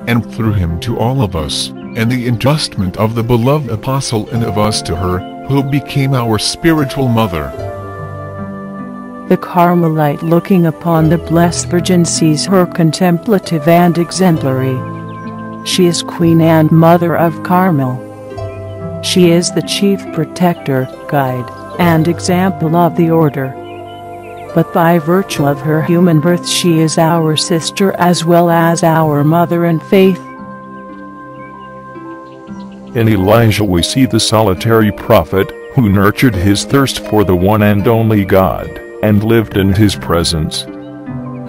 and through him to all of us, and the entrustment of the beloved apostle and of us to her, who became our spiritual mother. The Carmelite, looking upon the Blessed Virgin, sees her contemplative and exemplary. She is Queen and Mother of Carmel. She is the chief protector, guide, and example of the order. But by virtue of her human birth she is our sister as well as our mother in faith. In Elijah we see the solitary prophet, who nurtured his thirst for the one and only God, and lived in his presence.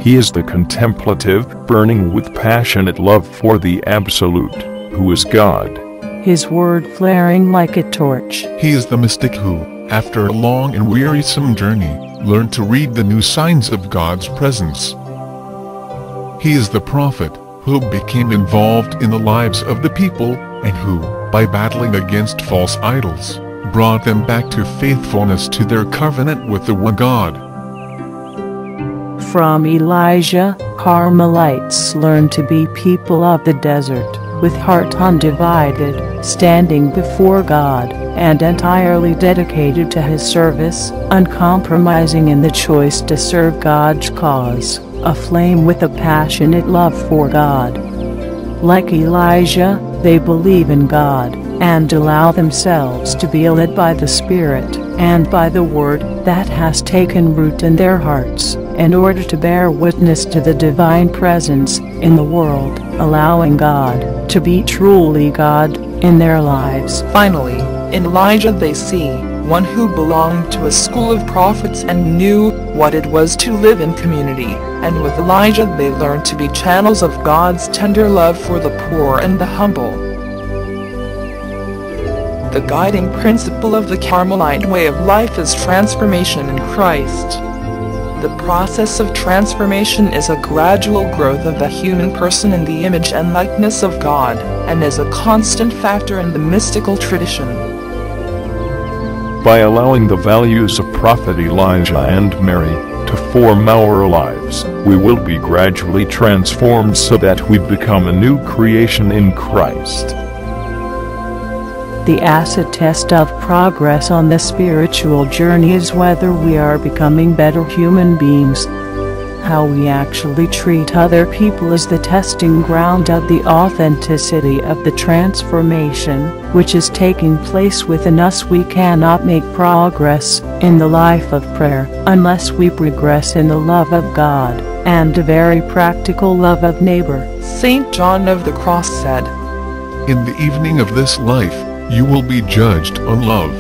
He is the contemplative, burning with passionate love for the Absolute, who is God. His word flaring like a torch. He is the mystic who, after a long and wearisome journey, learned to read the new signs of God's presence. He is the prophet, who became involved in the lives of the people, and who, by battling against false idols, brought them back to faithfulness to their covenant with the one God. From Elijah, Carmelites learn to be people of the desert, with heart undivided, standing before God, and entirely dedicated to His service, uncompromising in the choice to serve God's cause, aflame with a passionate love for God. Like Elijah, they believe in God, and allow themselves to be led by the Spirit, and by the Word that has taken root in their hearts, in order to bear witness to the divine presence in the world, allowing God to be truly God in their lives. Finally, in Elijah they see one who belonged to a school of prophets and knew what it was to live in community, and with Elijah they learned to be channels of God's tender love for the poor and the humble. The guiding principle of the Carmelite way of life is transformation in Christ. The process of transformation is a gradual growth of the human person in the image and likeness of God, and is a constant factor in the mystical tradition. By allowing the values of Prophet Elijah and Mary to form our lives, we will be gradually transformed so that we become a new creation in Christ. The acid test of progress on the spiritual journey is whether we are becoming better human beings. How we actually treat other people is the testing ground of the authenticity of the transformation which is taking place within us. We cannot make progress in the life of prayer unless we progress in the love of God and a very practical love of neighbor. St. John of the Cross said, "In the evening of this life, you will be judged on love."